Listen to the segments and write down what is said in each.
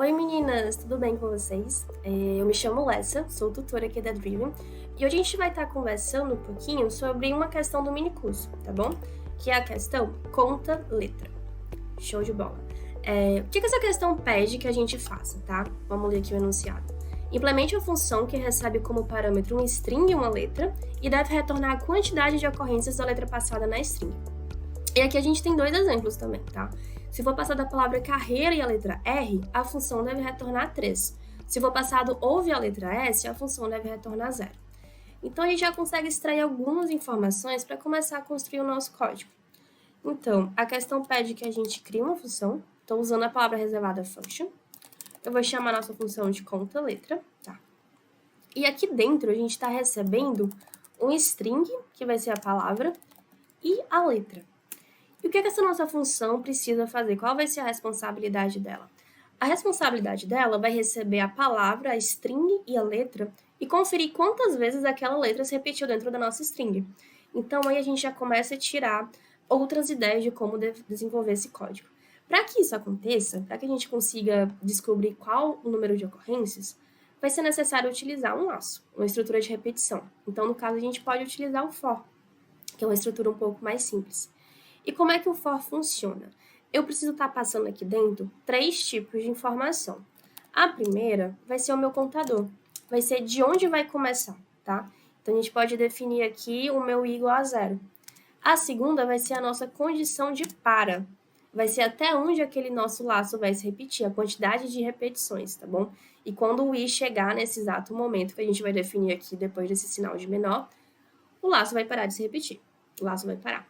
Oi meninas, tudo bem com vocês? Eu me chamo Lessa, sou tutora aqui da Driven e hoje a gente vai estar conversando um pouquinho sobre uma questão do minicurso, tá bom? Que é a questão conta letra. Show de bola. O que essa questão pede que a gente faça, tá? Vamos ler aqui o enunciado. Implemente a função que recebe como parâmetro um string e uma letra e deve retornar a quantidade de ocorrências da letra passada na string. E aqui a gente tem dois exemplos também, tá? Se for passado a palavra carreira e a letra R, a função deve retornar 3. Se for passado ouve a letra S, a função deve retornar 0. Então a gente já consegue extrair algumas informações para começar a construir o nosso código. Então, a questão pede que a gente crie uma função. Estou usando a palavra reservada function. Eu vou chamar a nossa função de conta letra, tá? E aqui dentro a gente está recebendo um string, que vai ser a palavra, e a letra. E o que essa nossa função precisa fazer? Qual vai ser a responsabilidade dela? A responsabilidade dela vai receber a palavra, a string e a letra e conferir quantas vezes aquela letra se repetiu dentro da nossa string. Então, aí a gente já começa a tirar outras ideias de como desenvolver esse código. Para que isso aconteça, para que a gente consiga descobrir qual o número de ocorrências, vai ser necessário utilizar um laço, uma estrutura de repetição. Então, no caso, a gente pode utilizar o for, que é uma estrutura um pouco mais simples. E como é que o for funciona? Eu preciso estar passando aqui dentro 3 tipos de informação. A primeira vai ser o meu contador, vai ser de onde vai começar, tá? Então, a gente pode definir aqui o meu i igual a 0. A segunda vai ser a nossa condição de para, vai ser até onde aquele nosso laço vai se repetir, a quantidade de repetições, tá bom? E quando o i chegar nesse exato momento que a gente vai definir aqui depois desse sinal de menor, o laço vai parar de se repetir, o laço vai parar.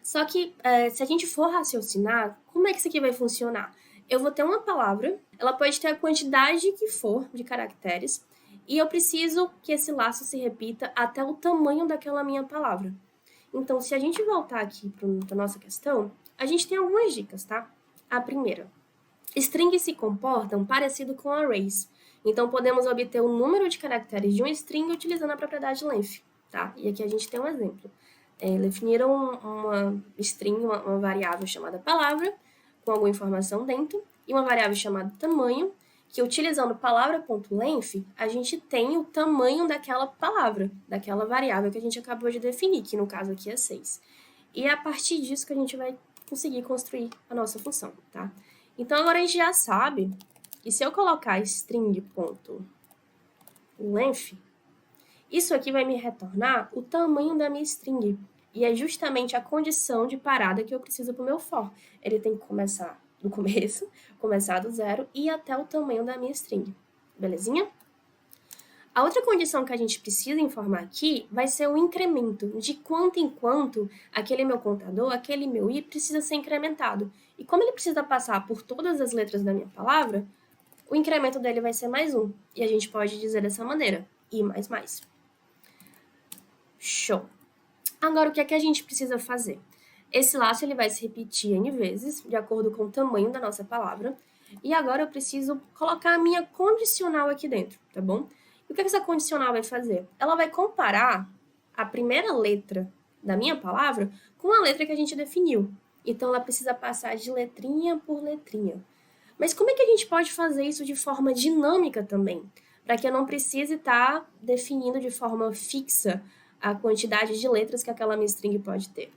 Só que, se a gente for raciocinar, como é que isso aqui vai funcionar? Eu vou ter uma palavra, ela pode ter a quantidade que for de caracteres, e eu preciso que esse laço se repita até o tamanho daquela minha palavra. Então, se a gente voltar aqui para a nossa questão, a gente tem algumas dicas, tá? A primeira, strings se comportam parecido com arrays. Então, podemos obter o número de caracteres de um string utilizando a propriedade length, tá? E aqui a gente tem um exemplo. Definiram uma string, uma variável chamada palavra, com alguma informação dentro, e uma variável chamada tamanho, que utilizando palavra.length, a gente tem o tamanho daquela palavra, daquela variável que a gente acabou de definir, que no caso aqui é 6. E é a partir disso que a gente vai conseguir construir a nossa função, tá? Então, agora a gente já sabe que se eu colocar string.length, isso aqui vai me retornar o tamanho da minha string. E é justamente a condição de parada que eu preciso para o meu for. Ele tem que começar do começo, começar do 0 e ir até o tamanho da minha string. Belezinha? A outra condição que a gente precisa informar aqui vai ser o incremento, de quanto em quanto aquele meu contador, aquele meu i, precisa ser incrementado. E como ele precisa passar por todas as letras da minha palavra, o incremento dele vai ser mais 1. E a gente pode dizer dessa maneira, i mais mais. Show! Agora, o que é que a gente precisa fazer? Esse laço ele vai se repetir N vezes, de acordo com o tamanho da nossa palavra. E agora eu preciso colocar a minha condicional aqui dentro, tá bom? E o que essa condicional vai fazer? Ela vai comparar a primeira letra da minha palavra com a letra que a gente definiu. Então, ela precisa passar de letrinha por letrinha. Mas como é que a gente pode fazer isso de forma dinâmica também? Para que eu não precise estar definindo de forma fixa a quantidade de letras que aquela minha string pode ter.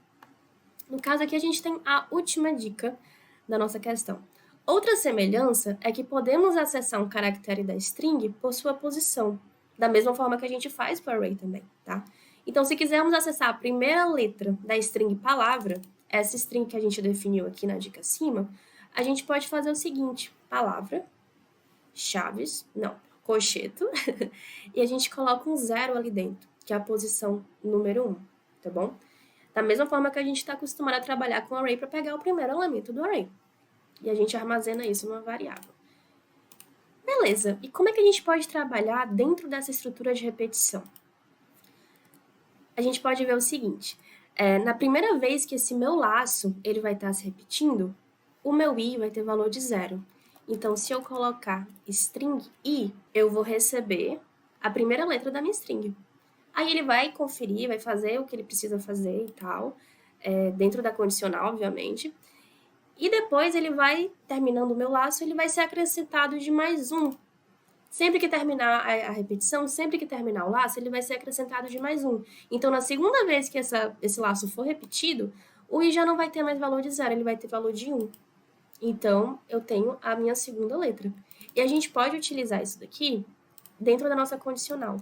No caso aqui, a gente tem a última dica da nossa questão. Outra semelhança é que podemos acessar um caractere da string por sua posição, da mesma forma que a gente faz para o array também, tá? Então, se quisermos acessar a primeira letra da string palavra, essa string que a gente definiu aqui na dica acima, a gente pode fazer o seguinte, palavra, chaves, não, cocheto, e a gente coloca um 0 ali dentro, que é a posição número 1, tá bom? Da mesma forma que a gente está acostumado a trabalhar com array para pegar o primeiro elemento do array. E a gente armazena isso numa variável. Beleza, e como é que a gente pode trabalhar dentro dessa estrutura de repetição? A gente pode ver o seguinte, na primeira vez que esse meu laço ele vai estar se repetindo, o meu i vai ter valor de 0. Então, se eu colocar string i, eu vou receber a primeira letra da minha string. Aí ele vai conferir, vai fazer o que ele precisa fazer e tal, dentro da condicional, obviamente. E depois ele vai, terminando o meu laço, ele vai ser acrescentado de mais um. Sempre que terminar a repetição, sempre que terminar o laço, ele vai ser acrescentado de mais um. Então, na segunda vez que esse laço for repetido, o i já não vai ter mais valor de 0, ele vai ter valor de 1. Então, eu tenho a minha segunda letra. E a gente pode utilizar isso daqui dentro da nossa condicional.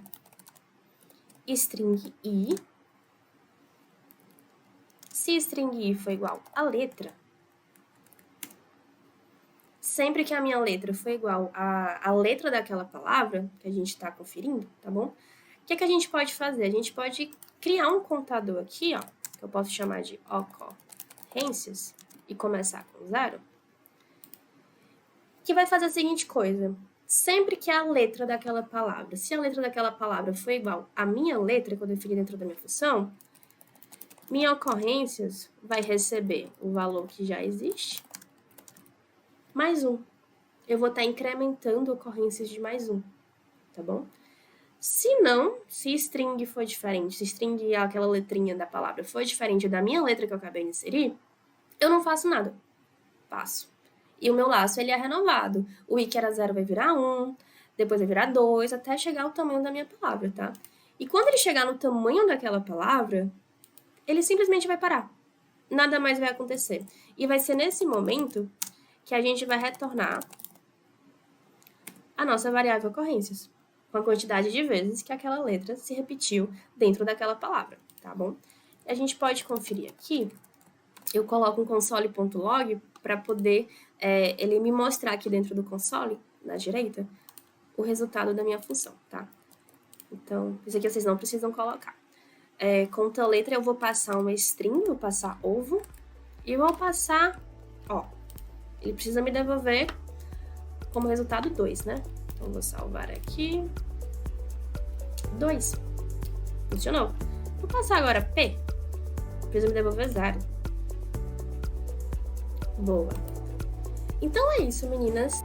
String i. Se string i for igual a letra, sempre que a minha letra for igual à letra daquela palavra que a gente está conferindo, tá bom? O que a gente pode fazer? A gente pode criar um contador aqui, ó, que eu posso chamar de ocorrências, e começar com 0, que vai fazer a seguinte coisa. Sempre que a letra daquela palavra, se a letra daquela palavra for igual à minha letra que eu defini dentro da minha função, minha ocorrências vai receber o valor que já existe, mais 1. Eu vou estar incrementando ocorrências de mais 1, tá bom? Se não, se string for diferente, se string, aquela letrinha da palavra, for diferente da minha letra que eu acabei de inserir, eu não faço nada. Passo. E o meu laço, ele é renovado. O i que era 0 vai virar 1, depois vai virar 2, até chegar ao tamanho da minha palavra, tá? E quando ele chegar no tamanho daquela palavra, ele simplesmente vai parar. Nada mais vai acontecer. E vai ser nesse momento que a gente vai retornar a nossa variável ocorrências, com a quantidade de vezes que aquela letra se repetiu dentro daquela palavra, tá bom? A gente pode conferir aqui, eu coloco um console.log para poder ele me mostrar aqui dentro do console, na direita, o resultado da minha função, tá? Então, isso aqui vocês não precisam colocar. Conta letra, eu vou passar uma string, vou passar ovo, e vou passar, ó, ele precisa me devolver como resultado 2, né? Então, vou salvar aqui. 2. Funcionou. Vou passar agora P. Precisa me devolver 0. Boa. Então é isso, meninas.